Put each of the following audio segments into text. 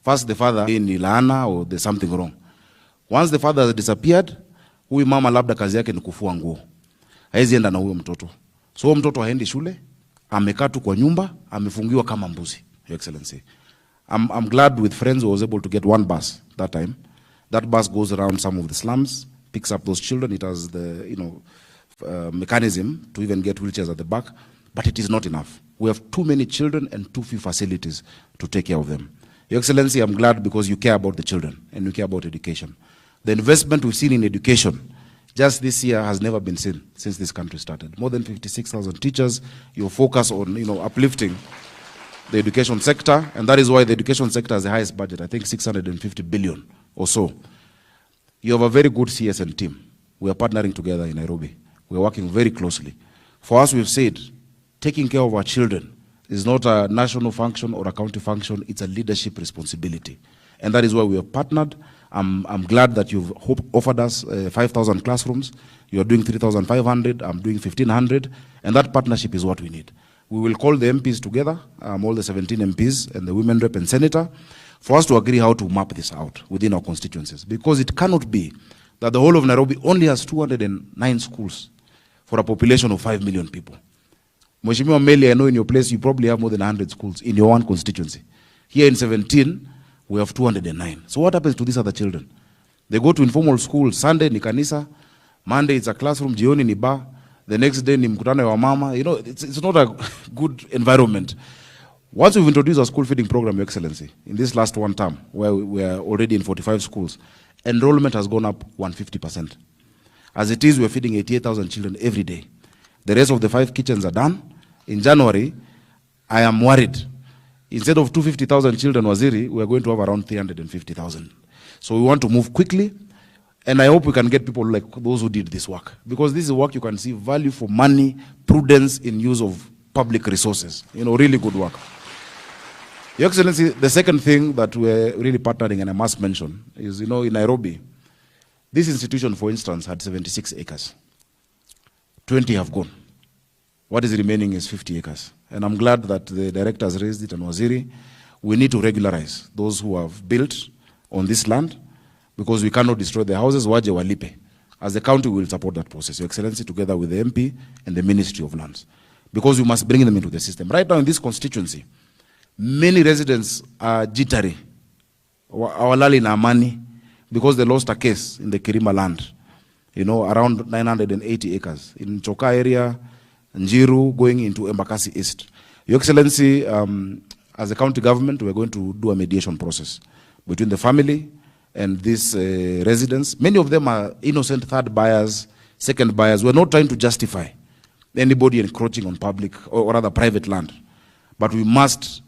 First the father ni laana or there's something wrong. Once the father has disappeared, huyu mama labda kazi yake ni kufua nguo. Haezi enda na huyo mtoto. So huyo mtoto haendi shule, amekaa tu kwa nyumba, amefungiwa kama mbuzi, Your Excellency. I'm glad with friends who was able to get one bus that time. That bus goes around some of the slums, picks up those children. It has the mechanism to even get wheelchairs at the back, but it is not enough. We have too many children and too few facilities to take care of them. Your Excellency, I'm glad because you care about the children and you care about education. The investment we've seen in education just this year has never been seen since this country started. More than 56,000 teachers. Your focus on uplifting the education sector, and that is why the education sector has the highest budget, I think 650 billion or so. You have a very good CSN team. We are partnering together in Nairobi. We are working very closely. For us, we've said, taking care of our children is not a national function or a county function, it's a leadership responsibility. And that is why we have partnered. I'm glad that you've offered us 5,000 classrooms. You are doing 3,500, I'm doing 1,500, and that partnership is what we need. We will call the MPs together, all the 17 MPs and the women rep and senator, for us to agree how to map this out within our constituencies. Because it cannot be that the whole of Nairobi only has 209 schools for a population of 5 million people. Mheshimiwa Meli, I know in your place you probably have more than 100 schools in your one constituency. Here in 17, we have 209. So what happens to these other children? They go to informal school, Sunday ni kanisa, Monday it's a classroom, jioni ni bar, the next day ni mkutano wa mama. It's not a good environment. Once we've introduced our school feeding program, Your Excellency, in this last one term, where we are already in 45 schools, enrollment has gone up 150%. As it is, we're feeding 88,000 children every day. The rest of the 5 kitchens are done. In January, I am worried. Instead of 250,000 children, Waziri, we are going to have around 350,000. So we want to move quickly, and I hope we can get people like those who did this work. Because this is work you can see value for money, prudence in use of public resources. Really good work. Your Excellency, the second thing that we're really partnering, and I must mention, is, in Nairobi, this institution, for instance, had 76 acres. 20 have gone. What is remaining is 50 acres. And I'm glad that the director has raised it, and Waziri, we need to regularize those who have built on this land, because we cannot destroy their houses. Waje walipe. As the county, we will support that process, Your Excellency, together with the MP and the Ministry of Lands, because we must bring them into the system. Right now in this constituency, many residents are jittery, awalali na amani, because they lost a case in the Kirima land, around 980 acres. In Choka area, Njiru, going into Embakasi East. Your Excellency, as a county government, we're going to do a mediation process between the family and these residents. Many of them are innocent third buyers, second buyers. We're not trying to justify anybody encroaching on public or rather private land. But we must,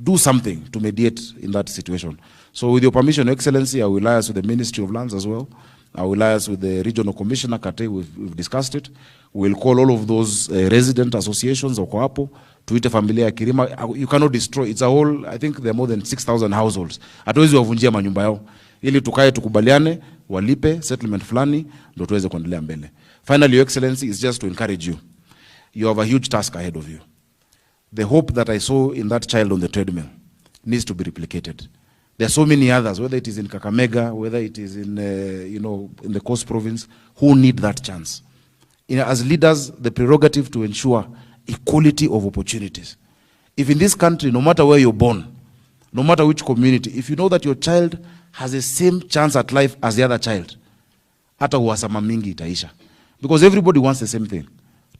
do something to mediate in that situation. So with your permission, Your Excellency, I will liaise with the Ministry of Lands as well. I will liaise with the Regional Commissioner, Kate, we've discussed it. We'll call all of those resident associations, Okoapo, tuite familia ya Kirima. You cannot destroy, it's a whole, I think there are more than 6,000 households. Hatuwezi wavunjia manyumba yao. Ili tukae tukubaliane, walipe, settlement fulani, ndo tuweze kuendelea mbele. Finally, Your Excellency, is just to encourage you. You have a huge task ahead of you. The hope that I saw in that child on the treadmill needs to be replicated. There are so many others, whether it is in Kakamega, whether it is in, in the Coast Province, who need that chance. As leaders, the prerogative to ensure equality of opportunities. If in this country, no matter where you're born, no matter which community, if you know that your child has the same chance at life as the other child, hata uhasama mingi itaisha. Because everybody wants the same thing.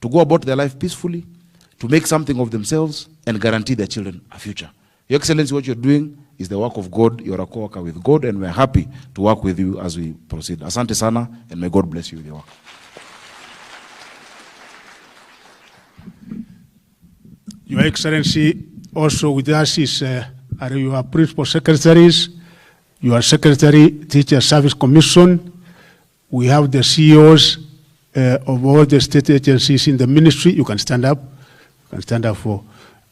To go about their life peacefully, to make something of themselves, and guarantee their children a future. Your Excellency, what you're doing is the work of God. You're a co-worker with God, and we're happy to work with you as we proceed. Asante sana, and may God bless you with your work. Your Excellency, also with us is are your principal secretaries, your secretary, Teacher Service Commission. We have the CEOs of all the state agencies in the ministry. You can stand up. You can stand up for.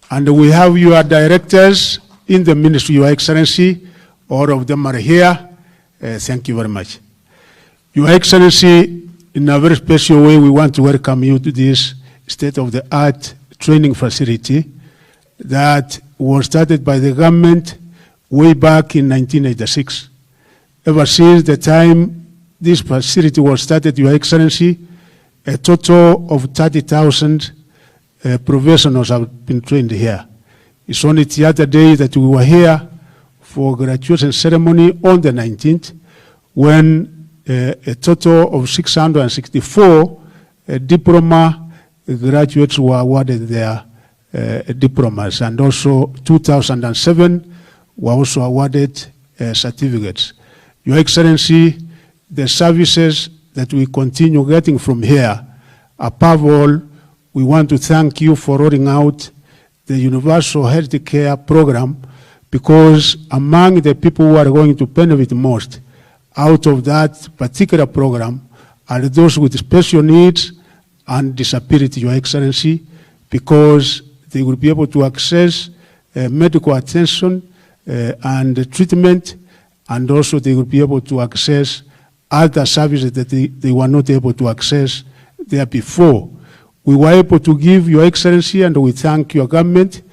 And we have your directors in the ministry, Your Excellency. All of them are here. Thank you very much. Your Excellency, in a very special way, we want to welcome you to this state-of-the-art training facility that was started by the government way back in 1986. Ever since the time this facility was started, Your Excellency, a total of 30,000 professionals have been trained here. It's only the other day that we were here for graduation ceremony on the 19th, when a total of 664 diploma graduates were awarded their diplomas, and also 2,007 were also awarded certificates. Your Excellency, the services that we continue getting from here, above all, we want to thank you for rolling out the Universal Health Care Program, because among the people who are going to benefit most out of that particular program are those with special needs and disability, Your Excellency, because they will be able to access medical attention and treatment, and also they will be able to access other services that they were not able to access there before. We were able to give, Your Excellency, and we thank your government,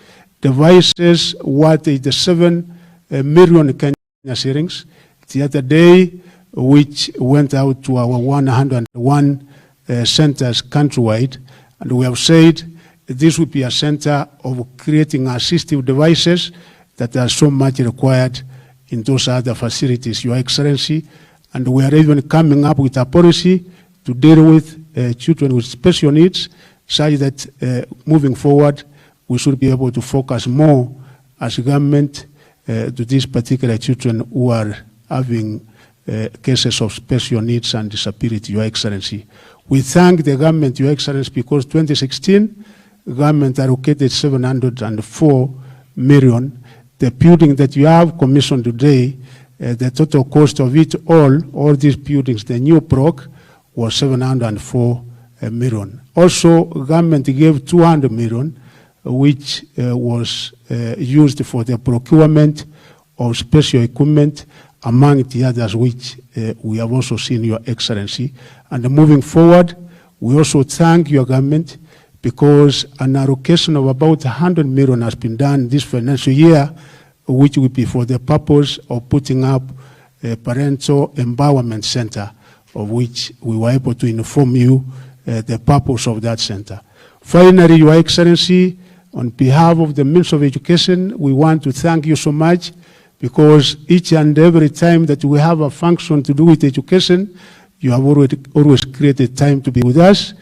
devices worth 87 million Kenya shillings the other day, which went out to our 101 centers countrywide. And we have said this will be a center of creating assistive devices that are so much required in those other facilities, Your Excellency. And we are even coming up with a policy to deal with children with special needs, such that moving forward, we should be able to focus more as a government to these particular children who are having cases of special needs and disability, Your Excellency. We thank the government, Your Excellency, because 2016, the government allocated 704 million. The building that you have commissioned today, the total cost of it all these buildings, the new block, was 704 million. Also, government gave 200 million, which was used for the procurement of special equipment, among the others which we have also seen, Your Excellency. And moving forward, we also thank your government, because an allocation of about 100 million has been done this financial year, which will be for the purpose of putting up a parental empowerment center, of which we were able to inform you the purpose of that center. Finally, Your Excellency, on behalf of the Minister of Education, we want to thank you so much, because each and every time that we have a function to do with education, you have always created time to be with us,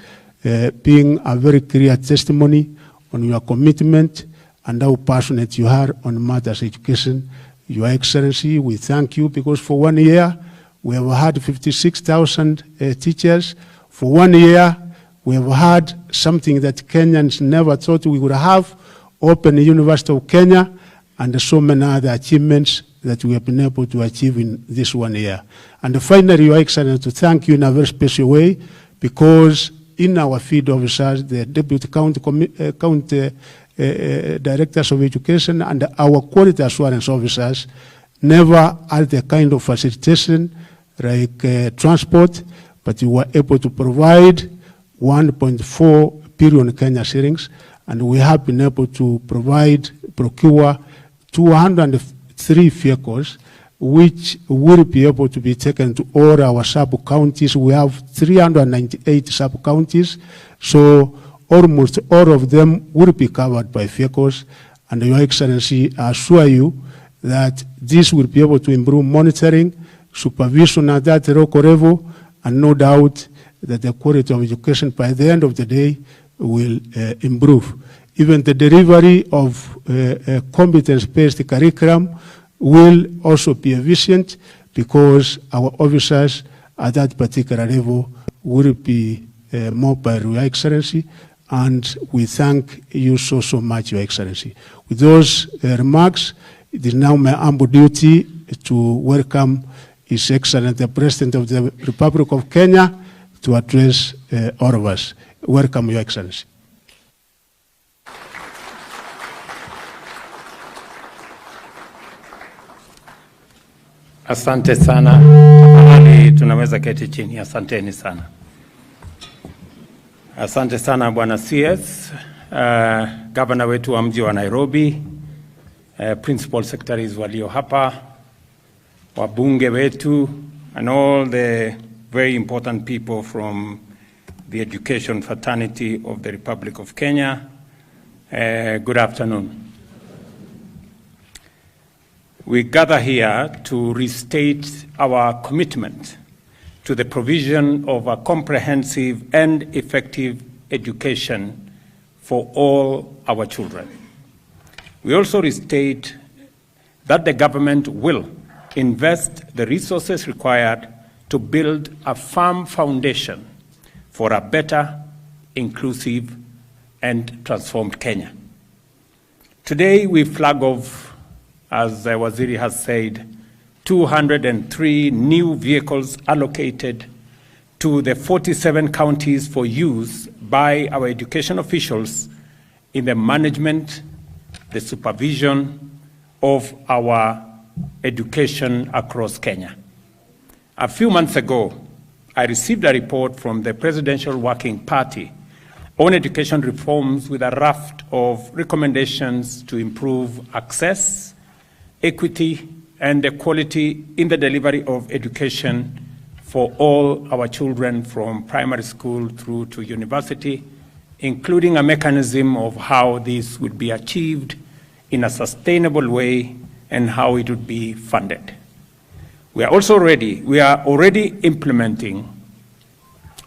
being a very clear testimony on your commitment and how passionate you are on matters education. Your Excellency, we thank you, because for 1 year, we have had 56,000 teachers. For 1 year, we have had something that Kenyans never thought we would have, Open University of Kenya, and so many other achievements that we have been able to achieve in this 1 year. And finally, Your Excellency, to thank you in a very special way, because in our field officers, the Deputy County Directors of Education and our Quality Assurance Officers never had the kind of facilitation like transport, but we were able to provide 1.4 billion Kenya shillings, and we have been able to procure 203 vehicles, which will be able to be taken to all our sub-counties. We have 398 sub-counties, so almost all of them will be covered by vehicles. And Your Excellency, I assure you that this will be able to improve monitoring, supervision at that local level, and no doubt that the quality of education by the end of the day will improve. Even the delivery of competence-based curriculum will also be efficient, because our officers at that particular level will be mobile, Your Excellency, and we thank you so much, Your Excellency. With those remarks, it is now my humble duty to welcome His Excellency, the President of the Republic of Kenya, to address all of us. Welcome, Your Excellency. Asante sana. Tafadhali tunaweza keti chini. Asanteni sana. Asante sana Bwana CS, Governor wetu wa mji wa Nairobi, principal secretaries walio hapa, wabunge wetu, and all the very important people from the education fraternity of the Republic of Kenya. Good afternoon. We gather here to restate our commitment to the provision of a comprehensive and effective education for all our children. We also restate that the government will invest the resources required to build a firm foundation for a better, inclusive, and transformed Kenya. Today we flag off, as Waziri has said, 203 new vehicles allocated to the 47 counties for use by our education officials in the management, the supervision of our education across Kenya. A few months ago, I received a report from the Presidential Working Party on education reforms with a raft of recommendations to improve access, equity, and equality in the delivery of education for all our children from primary school through to university, including a mechanism of how this would be achieved in a sustainable way and how it would be funded. We are already implementing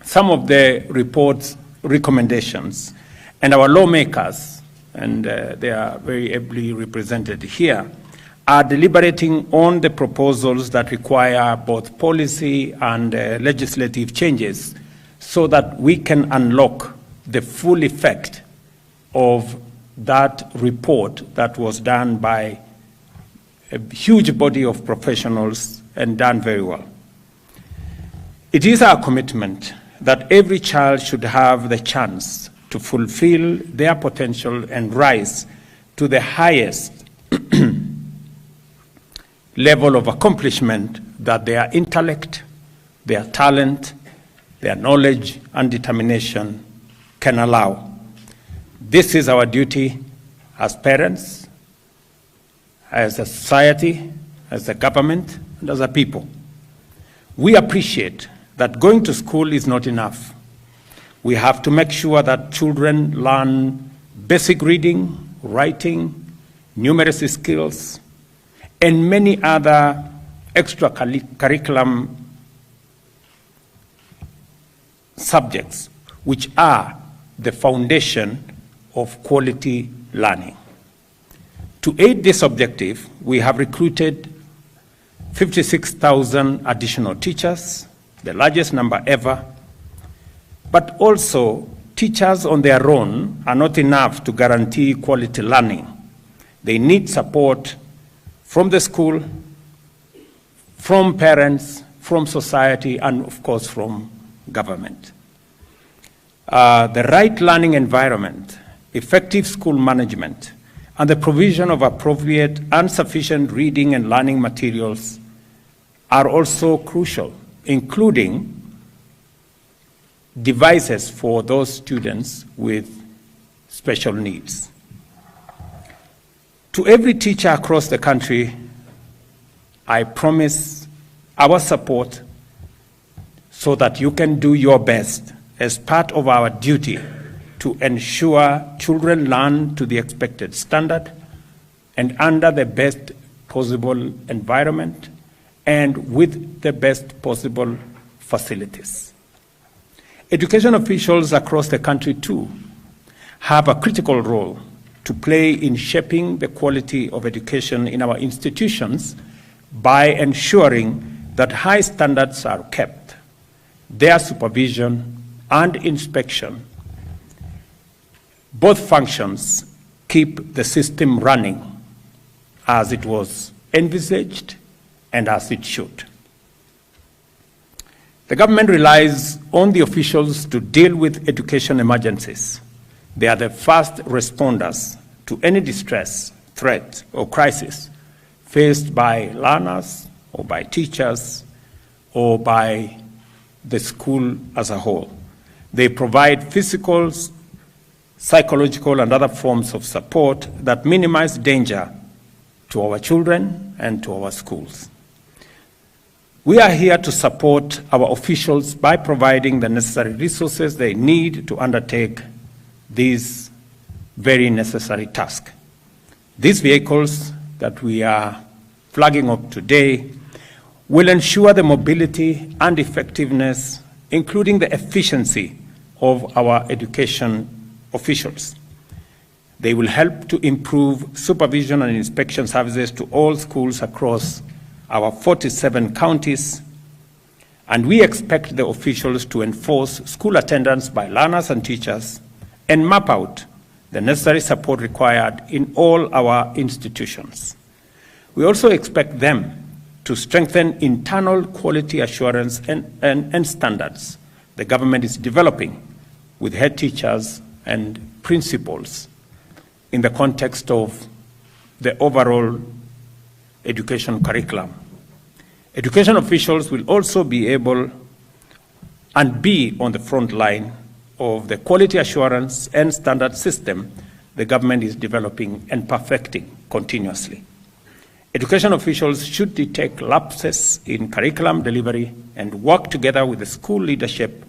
some of the report's recommendations, and our lawmakers, and they are very ably represented here, are deliberating on the proposals that require both policy and legislative changes so that we can unlock the full effect of that report that was done by a huge body of professionals and done very well. It is our commitment that every child should have the chance to fulfill their potential and rise to the highest level of accomplishment that their intellect, their talent, their knowledge, and determination can allow. This is our duty as parents, as a society, as a government, and as a people. We appreciate that going to school is not enough. We have to make sure that children learn basic reading, writing, numeracy skills, and many other extracurriculum subjects, which are the foundation of quality learning. To aid this objective, we have recruited 56,000 additional teachers, the largest number ever, but also teachers on their own are not enough to guarantee quality learning. They need support from the school, from parents, from society, and of course from government. The right learning environment, effective school management, and the provision of appropriate and sufficient reading and learning materials are also crucial, including devices for those students with special needs. To every teacher across the country, I promise our support so that you can do your best as part of our duty to ensure children learn to the expected standard and under the best possible environment and with the best possible facilities. Education officials across the country, too, have a critical role to play in shaping the quality of education in our institutions by ensuring that high standards are kept. Their supervision and inspection, both functions, keep the system running as it was envisaged and as it should. The government relies on the officials to deal with education emergencies. They are the first responders to any distress, threat, or crisis faced by learners or by teachers or by the school as a whole. They provide physical, psychological, and other forms of support that minimize danger to our children and to our schools. We are here to support our officials by providing the necessary resources they need to undertake this very necessary task. These vehicles that we are flagging up today will ensure the mobility and effectiveness, including the efficiency of our education officials. They will help to improve supervision and inspection services to all schools across our 47 counties, and we expect the officials to enforce school attendance by learners and teachers and map out the necessary support required in all our institutions. We also expect them to strengthen internal quality assurance and standards the government is developing with head teachers and principals in the context of the overall education curriculum. Education officials will also be able and be on the front line of the quality assurance and standard system the government is developing and perfecting continuously. Education officials should detect lapses in curriculum delivery and work together with the school leadership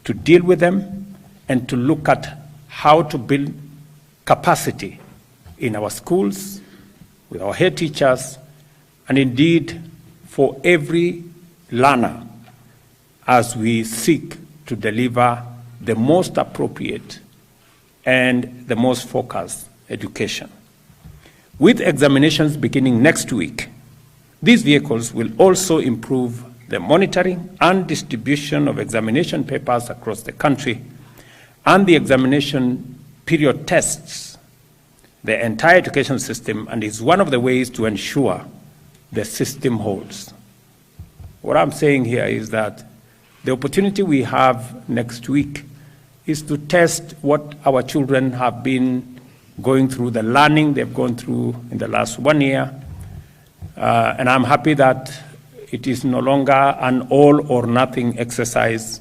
to deal with them and to look at how to build capacity in our schools, with our head teachers, and indeed for every learner as we seek to deliver the most appropriate and the most focused education. With examinations beginning next week, these vehicles will also improve the monitoring and distribution of examination papers across the country, and the examination period tests the entire education system and is one of the ways to ensure the system holds. What I'm saying here is that the opportunity we have next week is to test what our children have been going through, the learning they've gone through in the last 1 year. And I'm happy that it is no longer an all or nothing exercise.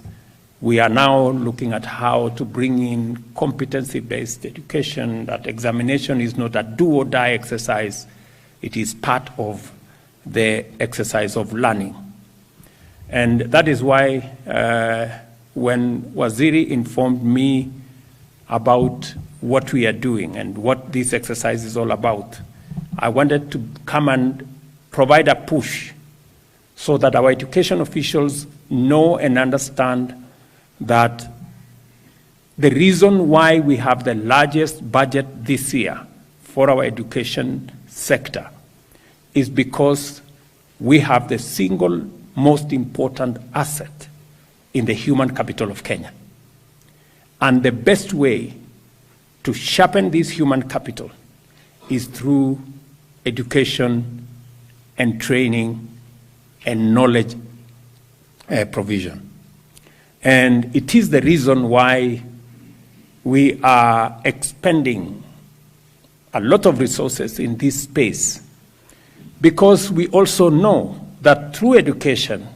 We are now looking at how to bring in competency-based education, that examination is not a do or die exercise. It is part of the exercise of learning. And that is why when Waziri informed me about what we are doing and what this exercise is all about, I wanted to come and provide a push so that our education officials know and understand that the reason why we have the largest budget this year for our education sector is because we have the single most important asset in the human capital of Kenya. And the best way to sharpen this human capital is through education and training and knowledge provision. And it is the reason why we are expending a lot of resources in this space, because we also know that through education,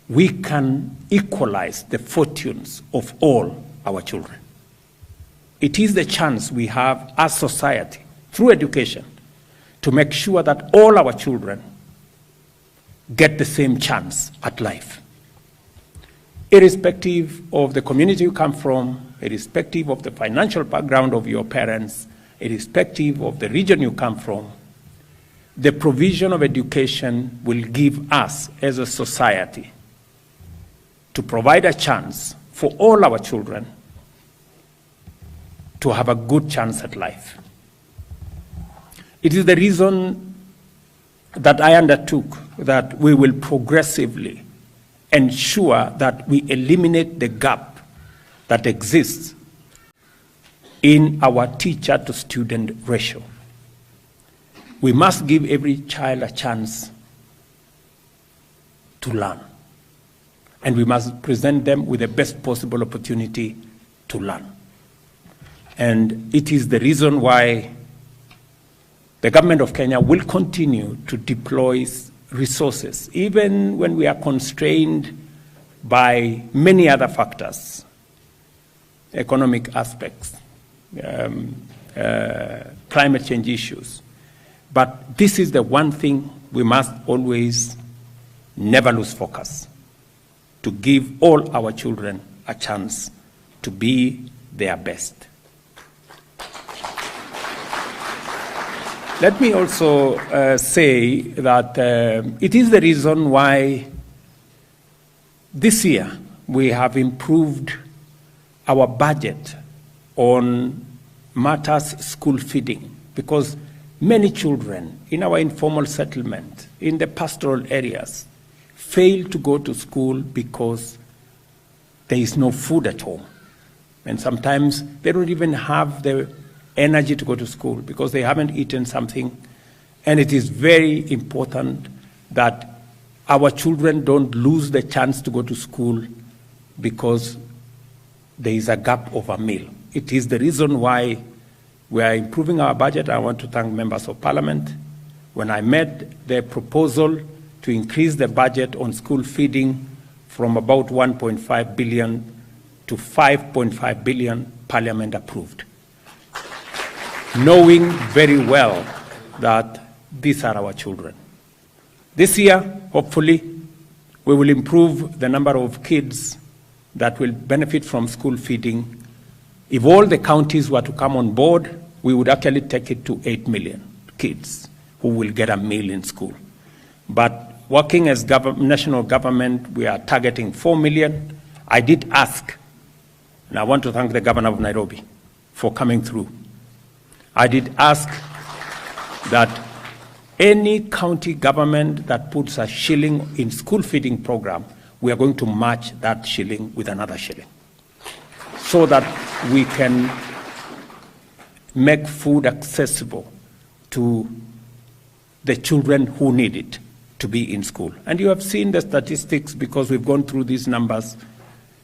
we can equalize the fortunes of all our children. It is the chance we have as society, through education, to make sure that all our children get the same chance at life. Irrespective of the community you come from, irrespective of the financial background of your parents, irrespective of the region you come from, the provision of education will give us as a society to provide a chance for all our children to have a good chance at life. It is the reason that I undertook that we will progressively ensure that we eliminate the gap that exists in our teacher-to-student ratio. We must give every child a chance to learn, and we must present them with the best possible opportunity to learn. And it is the reason why the government of Kenya will continue to deploy resources, even when we are constrained by many other factors, economic aspects, climate change issues. But this is the one thing we must always never lose focus, to give all our children a chance to be their best. Let me also say that it is the reason why this year we have improved our budget on matters school feeding, because many children in our informal settlement, in the pastoral areas, fail to go to school because there is no food at home. And sometimes they don't even have the energy to go to school because they haven't eaten something. And it is very important that our children don't lose the chance to go to school because there is a gap of a meal. It is the reason why we are improving our budget. I want to thank members of parliament. When I made the proposal to increase the budget on school feeding from about 1.5 billion to 5.5 billion, parliament approved, knowing very well that these are our children. This year, hopefully, we will improve the number of kids that will benefit from school feeding. If all the counties were to come on board, we would actually take it to 8 million kids who will get a meal in school. But working as national government, we are targeting 4 million. I did ask, and I want to thank the governor of Nairobi for coming through. I did ask that any county government that puts a shilling in school feeding program, we are going to match that shilling with another shilling, so that we can make food accessible to the children who need it to be in school. And you have seen the statistics because we've gone through these numbers.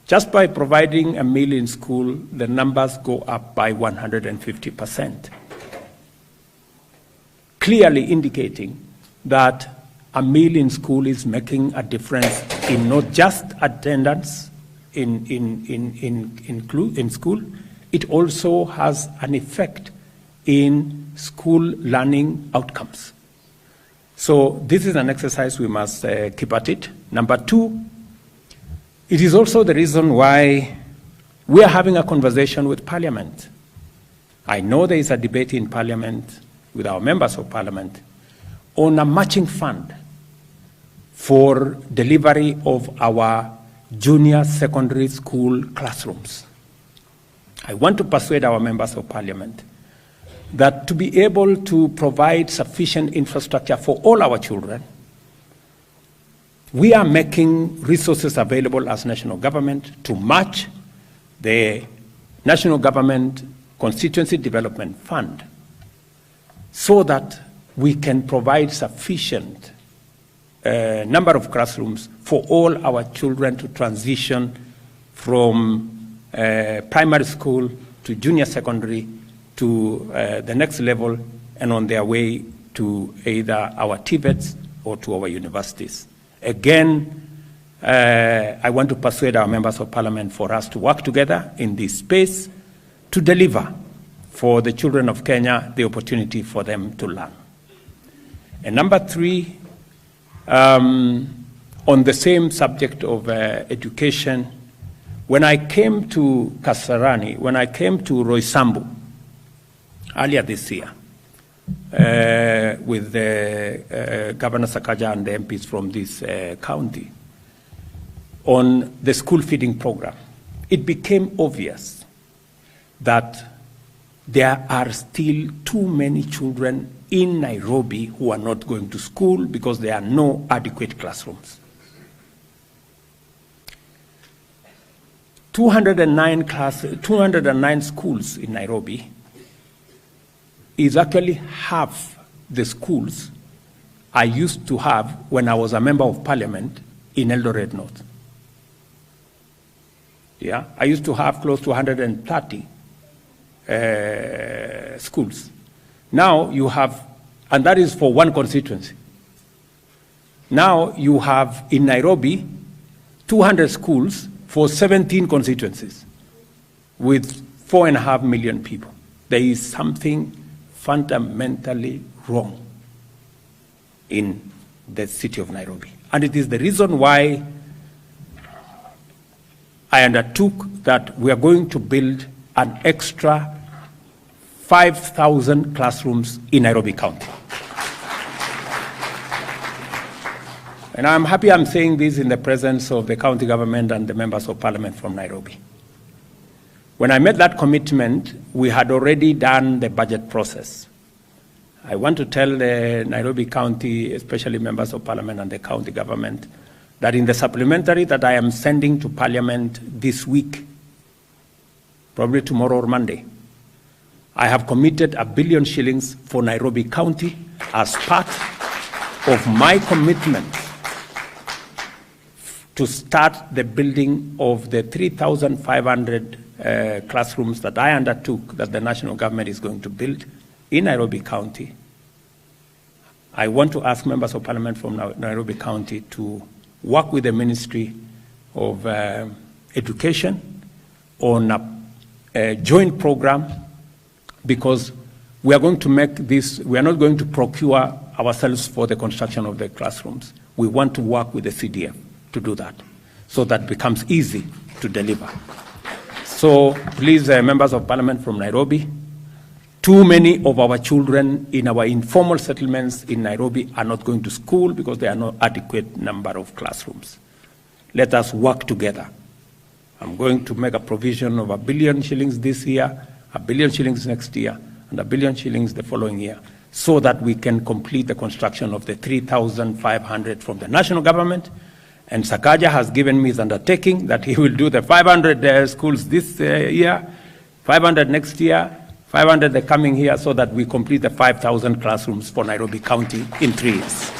Just by providing a meal in school, the numbers go up by 150%, clearly indicating that a meal in school is making a difference in not just attendance in school, it also has an effect in school learning outcomes. So this is an exercise we must keep at it. Number two, it is also the reason why we are having a conversation with Parliament. I know there is a debate in Parliament with our members of Parliament on a matching fund for delivery of our junior secondary school classrooms. I want to persuade our members of Parliament that to be able to provide sufficient infrastructure for all our children, we are making resources available as national government to match the national government constituency development fund so that we can provide sufficient number of classrooms for all our children to transition from primary school to junior secondary to the next level and on their way to either our TVETs or to our universities. Again, I want to persuade our members of Parliament for us to work together in this space to deliver for the children of Kenya the opportunity for them to learn. And number three, on the same subject of education, when I came to Kasarani, when I came to Roysambu earlier this year, with Governor Sakaja and the MPs from this county on the school feeding program, it became obvious that there are still too many children in Nairobi who are not going to school because there are no adequate classrooms. 209 schools in Nairobi is actually half the schools I used to have when I was a member of Parliament in Eldoret North. Yeah, I used to have close to 130 schools. Now you have, and that is for one constituency. Now you have in Nairobi 200 schools for 17 constituencies with 4.5 million people. There is something fundamentally wrong in the city of Nairobi. And it is the reason why I undertook that we are going to build an extra 5,000 classrooms in Nairobi County. And I'm happy I'm saying this in the presence of the county government and the members of parliament from Nairobi. When I made that commitment, we had already done the budget process. I want to tell the Nairobi County, especially members of parliament and the county government, that in the supplementary that I am sending to parliament this week, probably tomorrow or Monday, I have committed R1 billion shillings for Nairobi County as part of my commitment to start the building of the 3,500 classrooms that I undertook that the national government is going to build in Nairobi County. I want to ask members of parliament from Nairobi County to work with the Ministry of Education on a joint program, because we are going to make this, we are not going to procure ourselves for the construction of the classrooms. We want to work with the CDF to do that, so that becomes easy to deliver. So please, members of parliament from Nairobi, too many of our children in our informal settlements in Nairobi are not going to school because there are no adequate number of classrooms. Let us work together. I'm going to make a provision of R1 billion shillings this year, R1 billion shillings next year, and R1 billion shillings the following year, so that we can complete the construction of the 3,500 from the national government. And Sakaja has given me his undertaking that he will do the 500 schools this year, 500 next year, 500 the coming year, so that we complete the 5,000 classrooms for Nairobi County in 3 years.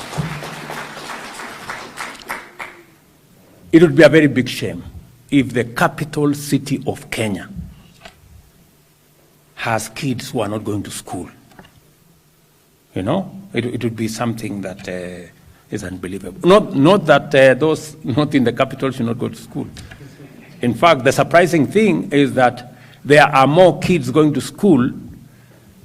It would be a very big shame if the capital city of Kenya has kids who are not going to school. You know, it would be something that is unbelievable. Not that those not in the capital should not go to school. In fact, the surprising thing is that there are more kids going to school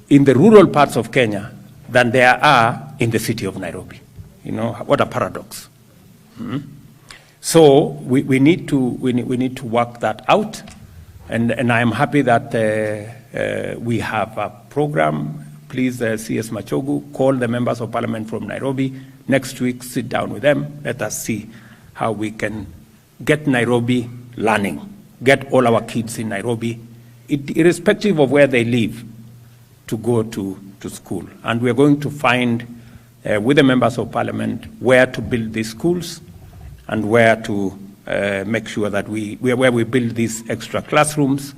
in the rural parts of Kenya than there are in the city of Nairobi. You know, what a paradox. So we need to work that out, and I am happy that we have a program. Please, CS Machogu, call the members of parliament from Nairobi next week, sit down with them, let us see how we can get Nairobi learning, get all our kids in Nairobi, irrespective of where they live, to go to school. And we are going to find, with the members of parliament, where to build these schools and where to make sure that where we build these extra classrooms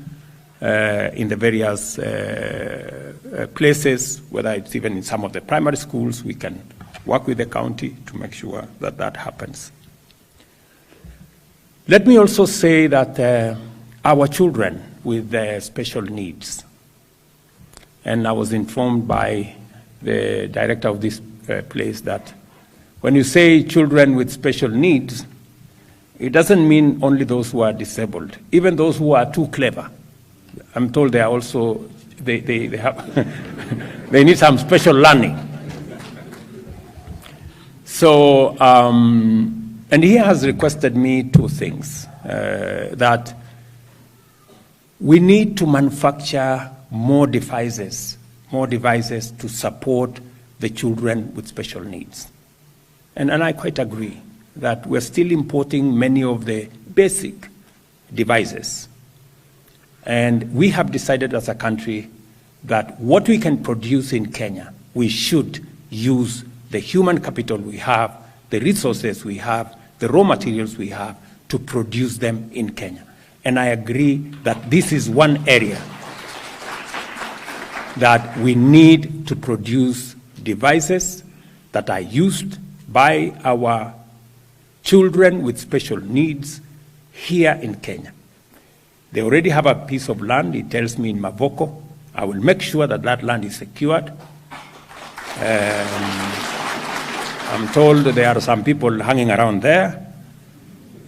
in the various places, whether it's even in some of the primary schools. We can work with the county to make sure that that happens. Let me also say that our children with special needs, and I was informed by the director of this place that when you say children with special needs, it doesn't mean only those who are disabled, even those who are too clever. I'm told they are also, they have, they need some special learning. So, and he has requested me 2 things, that we need to manufacture more devices to support the children with special needs. And I quite agree that we're still importing many of the basic devices. And we have decided as a country that what we can produce in Kenya, we should use the human capital we have, the resources we have, the raw materials we have to produce them in Kenya. And I agree that this is one area that we need to produce devices that are used by our children with special needs here in Kenya. They already have a piece of land, it tells me, in Mavoko. I will make sure that that land is secured. I'm told there are some people hanging around there.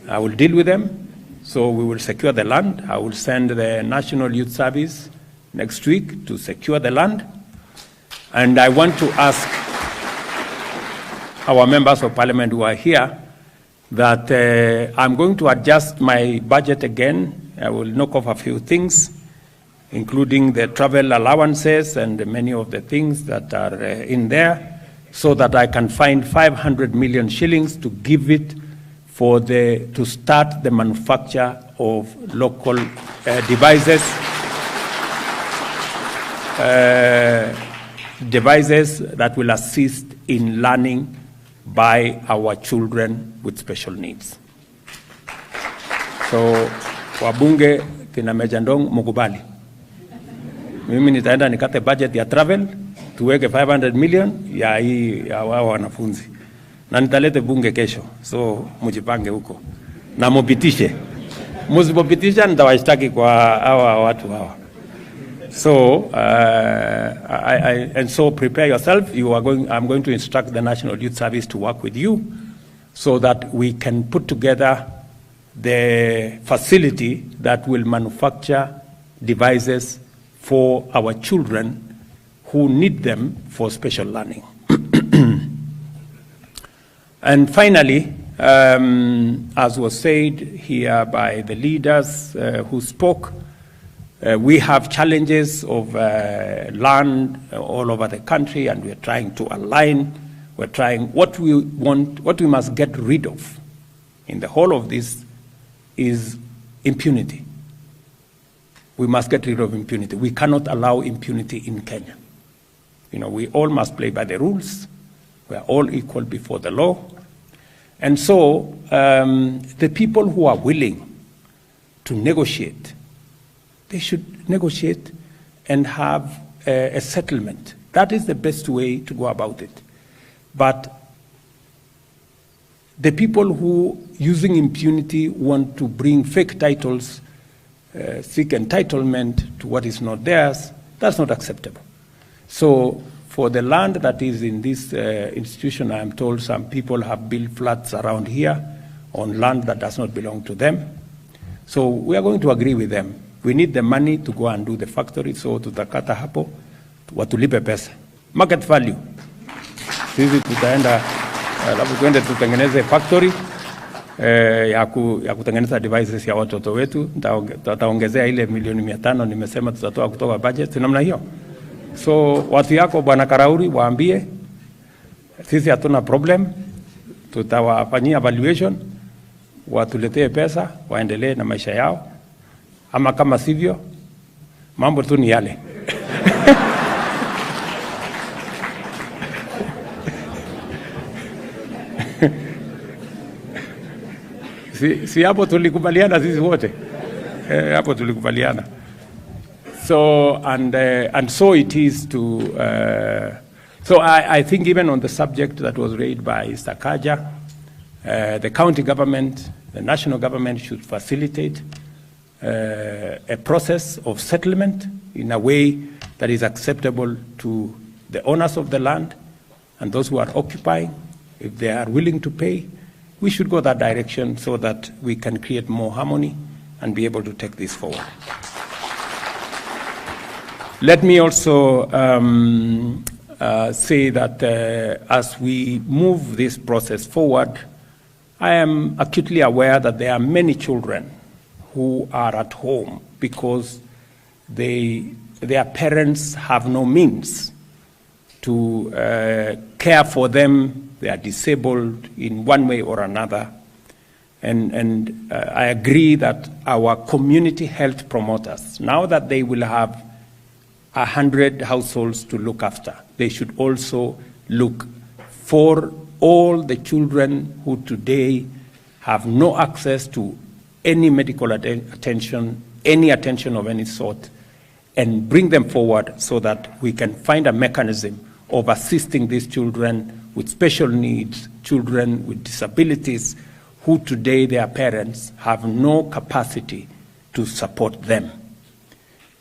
I will deal with them. So we will secure the land. I will send the National Youth Service next week to secure the land. And I want to ask our members of parliament who are here that I'm going to adjust my budget again. I will knock off a few things, including the travel allowances and many of the things that are in there, so that I can find 500 million shillings to give it to start the manufacture of local devices that will assist in learning by our children with special needs. So, wabunge kina Mejandong mukubali. Mimi nitaenda nikate budget ya travel, tuweke 500 million ya wao wanafunzi. Na nitalete bunge kesho, so mujipange huko. Na mupitishe. Musipopitisha nitawashtaki kwa hawa watu hawa. So, and so prepare yourself. I'm going to instruct the National Youth Service to work with you so that we can put together the facility that will manufacture devices for our children who need them for special learning. And finally, as was said here by the leaders who spoke, we have challenges of land all over the country, and we're trying to align. We're trying what we must get rid of in the whole of this is impunity. We must get rid of impunity. We cannot allow impunity in Kenya. You know, we all must play by the rules. We are all equal before the law. And so the people who are willing to negotiate, they should negotiate and have a settlement. That is the best way to go about it. But the people who, using impunity, want to bring fake titles, seek entitlement to what is not theirs, that's not acceptable. So for the land that is in this institution, I am told some people have built flats around here on land that does not belong to them. So we are going to agree with them. We need the money to go and do the factory, so tutakata hapo, watulipe pesa. Market value. Sisi tutaenda, labda tuende tutengeneze factory ya kutengeneza devices ya watoto wetu, tutaongezea ile milioni 500 nimesema tutatoa kutoka budget, namna hiyo. So watu yako Bwana Karauri waambie, sisi hatuna problem, tutawafanyia evaluation, watuletee pesa, waendelee na maisha yao. Ama kama sivyo, mambo tu ni yale. Si hapo tulikubaliana sisi wote. Hapo tulikubaliana. So, and so it is to, so I think even on the subject that was raised by Sakaja, the county government, the national government should facilitate a process of settlement in a way that is acceptable to the owners of the land and those who are occupying. If they are willing to pay, we should go that direction so that we can create more harmony and be able to take this forward. Let me also say that as we move this process forward, I am acutely aware that there are many children who are at home because their parents have no means to care for them. They are disabled in one way or another. And I agree that our community health promoters, now that they will have 100 households to look after, they should also look for all the children who today have no access to any medical attention, any attention of any sort, and bring them forward so that we can find a mechanism of assisting these children with special needs, children with disabilities, who today their parents have no capacity to support them.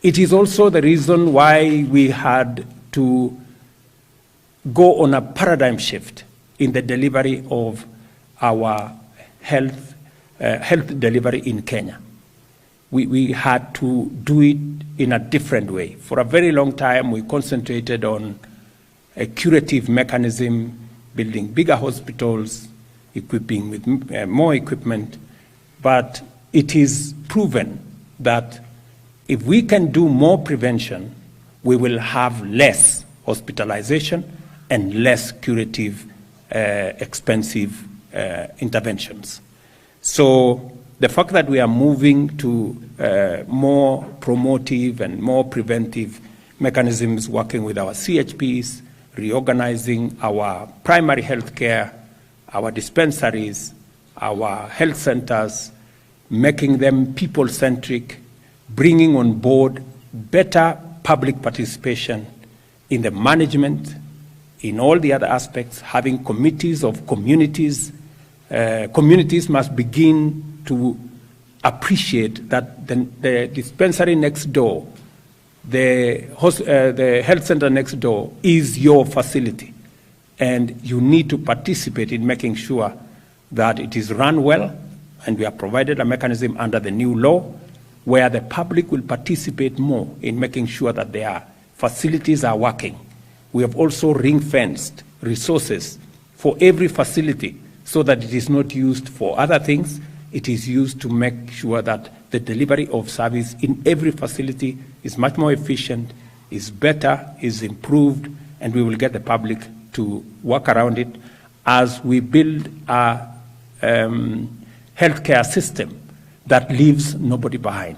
It is also the reason why we had to go on a paradigm shift in the delivery of our health delivery in Kenya. We had to do it in a different way. For a very long time, we concentrated on a curative mechanism, building bigger hospitals, equipping with more equipment, but it is proven that if we can do more prevention, we will have less hospitalization and less curative, expensive interventions. So the fact that we are moving to more promotive and more preventive mechanisms, working with our CHPs, reorganizing our primary health care, our dispensaries, our health centers, making them people-centric, bringing on board better public participation in the management, in all the other aspects, having committees of communities. Communities must begin to appreciate that the dispensary next door, the health center next door is your facility, and you need to participate in making sure that it is run well, and we have provided a mechanism under the new law where the public will participate more in making sure that their facilities are working. We have also ring-fenced resources for every facility so that it is not used for other things. It is used to make sure that the delivery of service in every facility is much more efficient, is better, is improved, and we will get the public to work around it as we build a healthcare system that leaves nobody behind.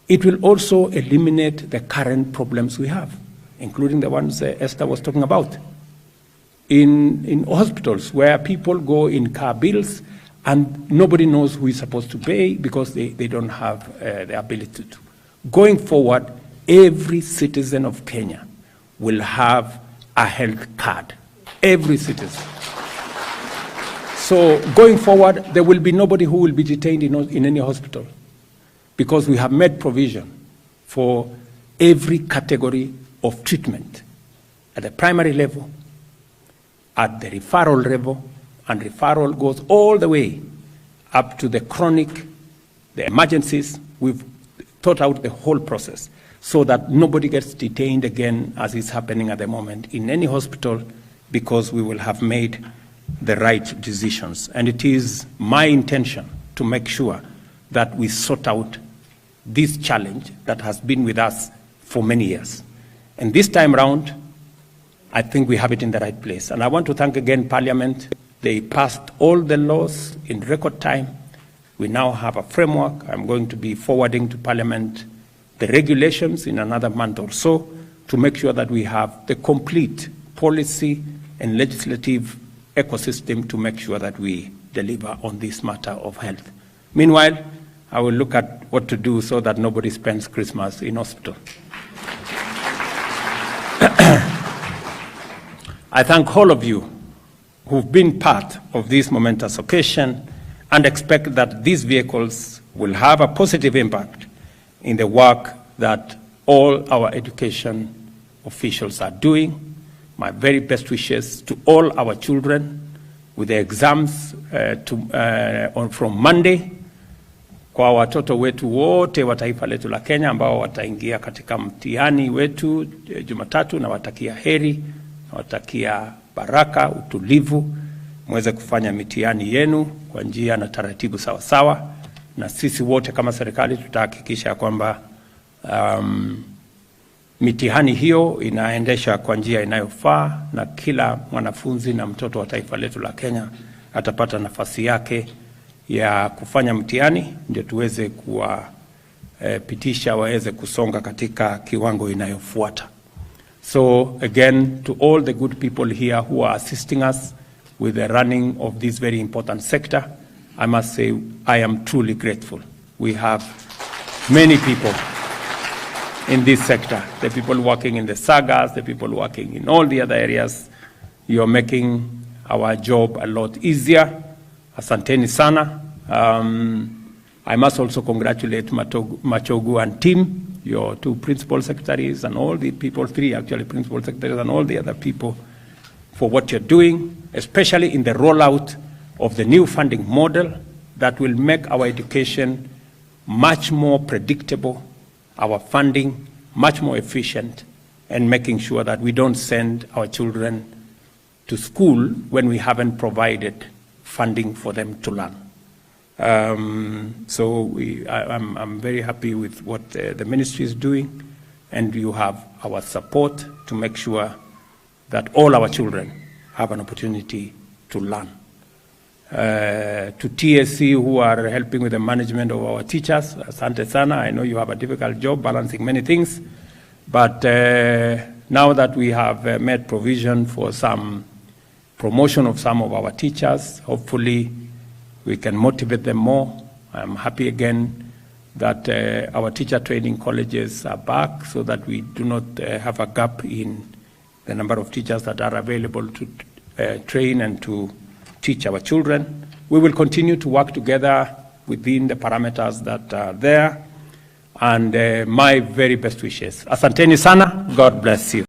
It will also eliminate the current problems we have, including the ones Esther was talking about. In hospitals where people go in car bills and nobody knows who is supposed to pay because they don't have the ability to. Going forward, every citizen of Kenya will have a health card. Every citizen. So going forward, there will be nobody who will be detained in any hospital because we have made provision for every category of treatment at the primary level, at the referral level, and referral goes all the way up to the chronic, the emergencies. We've thought out the whole process so that nobody gets detained again as is happening at the moment in any hospital because we will have made the right decisions. And it is my intention to make sure that we sort out this challenge that has been with us for many years. And this time round, I think we have it in the right place. And I want to thank again Parliament. They passed all the laws in record time. We now have a framework. I'm going to be forwarding to Parliament the regulations in another month or so to make sure that we have the complete policy and legislative ecosystem to make sure that we deliver on this matter of health. Meanwhile, I will look at what to do so that nobody spends Christmas in hospital. I thank all of you who've been part of this momentous occasion and expect that these vehicles will have a positive impact in the work that all our education officials are doing. My very best wishes to all our children with the exams from Monday, kwa watoto wetu wote wa taifa letu la Kenya ambao wataingia katika mtihani wetu Jumatatu, na watakia heri, watakia baraka, utulivu, mweze kufanya mitihani yenu kwa njia na taratibu sawa sawa, na sisi wote kama serikali tutahakikisha kwamba mitihani hiyo inaendesha kwa njia inayofaa na kila mwanafunzi na mtoto wa taifa letu la Kenya atapata nafasi yake ya kufanya mtihani ndio tuweze kuwapitisha waweze kusonga katika kiwango inayofuata. So again, to all the good people here who are assisting us with the running of this very important sector, I must say I am truly grateful. We have many people in this sector, the people working in the sagas, the people working in all the other areas. You're making our job a lot easier. Asanteni sana. I must also congratulate Machogu and team, your two principal secretaries and all the people, three actually principal secretaries and all the other people for what you're doing, especially in the rollout of the new funding model that will make our education much more predictable, our funding much more efficient, and making sure that we don't send our children to school when we haven't provided funding for them to learn. So I'm very happy with what the ministry is doing, and you have our support to make sure that all our children have an opportunity to learn. To TSC, who are helping with the management of our teachers, asante sana. I know you have a difficult job balancing many things, but now that we have made provision for some promotion of some of our teachers, hopefully we can motivate them more. I'm happy again that our teacher training colleges are back so that we do not have a gap in the number of teachers that are available to train and to teach our children. We will continue to work together within the parameters that are there, and my very best wishes. Asanteni sana. God bless you.